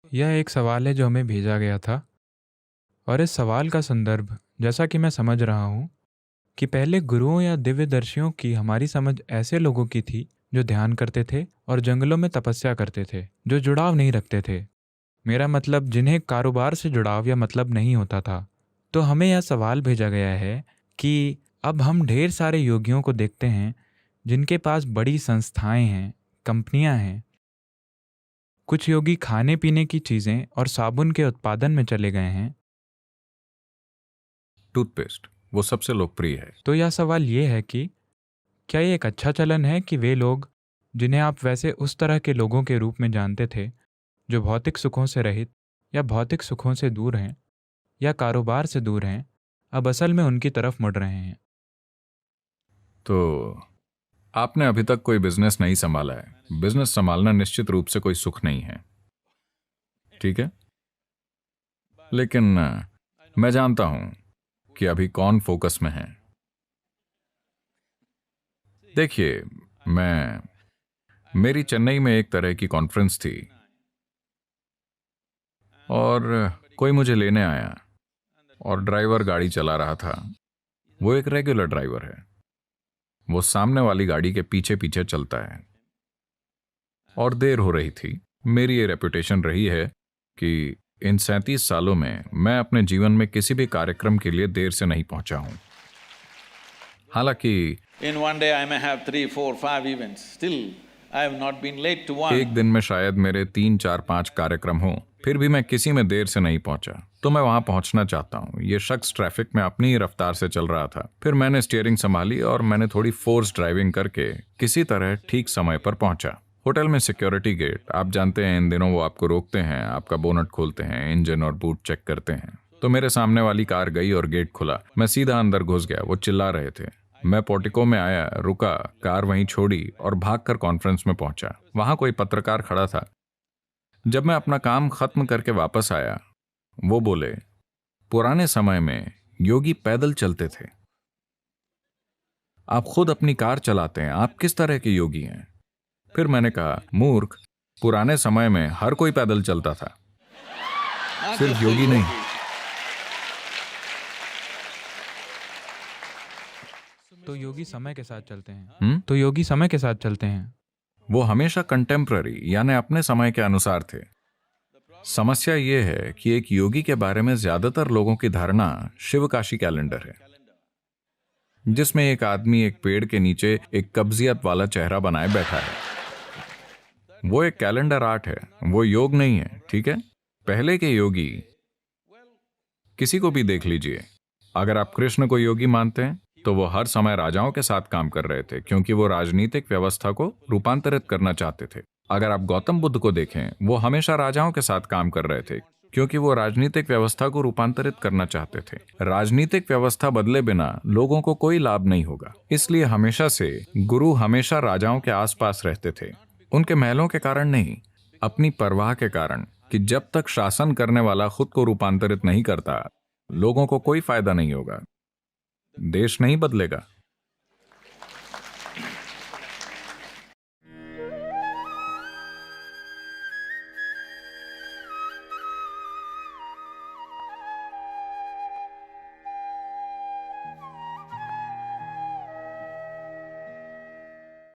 यह एक सवाल है जो हमें भेजा गया था और इस सवाल का संदर्भ, जैसा कि मैं समझ रहा हूँ, कि पहले गुरुओं या दिव्यदर्शियों की हमारी समझ ऐसे लोगों की थी जो ध्यान करते थे और जंगलों में तपस्या करते थे, जो जुड़ाव नहीं रखते थे। मेरा मतलब जिन्हें कारोबार से जुड़ाव या मतलब नहीं होता था। तो हमें यह सवाल भेजा गया है कि अब हम ढेर सारे योगियों को देखते हैं जिनके पास बड़ी संस्थाएं हैं, कंपनियां हैं। कुछ योगी खाने पीने की चीजें और साबुन के उत्पादन में चले गए हैं। टूथपेस्ट वो सबसे लोकप्रिय है। तो यह सवाल ये है कि क्या ये एक अच्छा चलन है कि वे लोग जिन्हें आप वैसे उस तरह के लोगों के रूप में जानते थे, जो भौतिक सुखों से रहित या भौतिक सुखों से दूर हैं या कारोबार से दूर हैं, अब असल में उनकी तरफ मुड़ रहे हैं? तो आपने अभी तक कोई बिजनेस नहीं संभाला है। बिजनेस संभालना निश्चित रूप से कोई सुख नहीं है, ठीक है? लेकिन मैं जानता हूं कि अभी कौन फोकस में है। देखिए, मैं मेरी चेन्नई में एक तरह की कॉन्फ्रेंस थी और कोई मुझे लेने आया और ड्राइवर गाड़ी चला रहा था। वो एक रेगुलर ड्राइवर है। वो सामने वाली गाड़ी के पीछे पीछे चलता है और देर हो रही थी। मेरी ये रेपुटेशन रही है कि इन 37 सालों में मैं अपने जीवन में किसी भी कार्यक्रम के लिए देर से नहीं पहुंचा हूं। हालांकि In one day I may have 3, 4, 5 events, still I have not been late to one. एक दिन में शायद मेरे 3, 4, 5 कार्यक्रम हों, फिर भी मैं किसी में देर से नहीं पहुंचा। तो मैं वहां पहुंचना चाहता हूं। ये शख्स ट्रैफिक में अपनी ही रफ्तार से चल रहा था। फिर मैंने स्टीयरिंग संभाली और मैंने थोड़ी फोर्स ड्राइविंग करके किसी तरह ठीक समय पर पहुंचा। होटल में सिक्योरिटी गेट, आप जानते हैं इन दिनों वो आपको रोकते हैं, आपका बोनट खोलते हैं, इंजन और बूट चेक करते हैं। तो मेरे सामने वाली कार गई और गेट खुला। मैं सीधा अंदर घुस गया। वो चिल्ला रहे थे। मैं पोर्टिको में आया, रुका, कार वहीं छोड़ी और भागकर कॉन्फ्रेंस में पहुंचा। वहां कोई पत्रकार खड़ा था। जब मैं अपना काम खत्म करके वापस आया, वो बोले, पुराने समय में योगी पैदल चलते थे, आप खुद अपनी कार चलाते हैं, आप किस तरह के योगी हैं? फिर मैंने कहा, मूर्ख, पुराने समय में हर कोई पैदल चलता था, Not सिर्फ just the योगी नहीं। yogis. तो योगी समय के साथ चलते हैं। हम्म? तो योगी समय के साथ चलते हैं। वो हमेशा कंटेम्प्ररी यानी अपने समय के अनुसार थे। समस्या ये है कि एक योगी के बारे में ज्यादातर लोगों की धारणा शिवकाशी कैलेंडर है, जिसमें एक आदमी एक पेड़ के नीचे एक कब्जियत वाला चेहरा बनाए बैठा है। वो एक कैलेंडर आर्ट है, वो योग नहीं है, ठीक है? पहले के योगी किसी को भी देख लीजिए। अगर आप कृष्ण को योगी मानते हैं तो वो हर समय राजाओं के साथ काम कर रहे थे, क्योंकि वो राजनीतिक व्यवस्था को रूपांतरित करना चाहते थे। अगर आप गौतम बुद्ध को देखें, वो हमेशा राजाओं के साथ काम कर रहे थे, क्योंकि वो राजनीतिक व्यवस्था को रूपांतरित करना चाहते थे। राजनीतिक व्यवस्था बदले बिना लोगों को कोई लाभ नहीं होगा। इसलिए हमेशा से गुरु हमेशा राजाओं के आसपास रहते थे, उनके महलों के कारण नहीं, अपनी परवाह के कारण कि जब तक शासन करने वाला खुद को रूपांतरित नहीं करता, लोगों को कोई फायदा नहीं होगा, देश नहीं बदलेगा।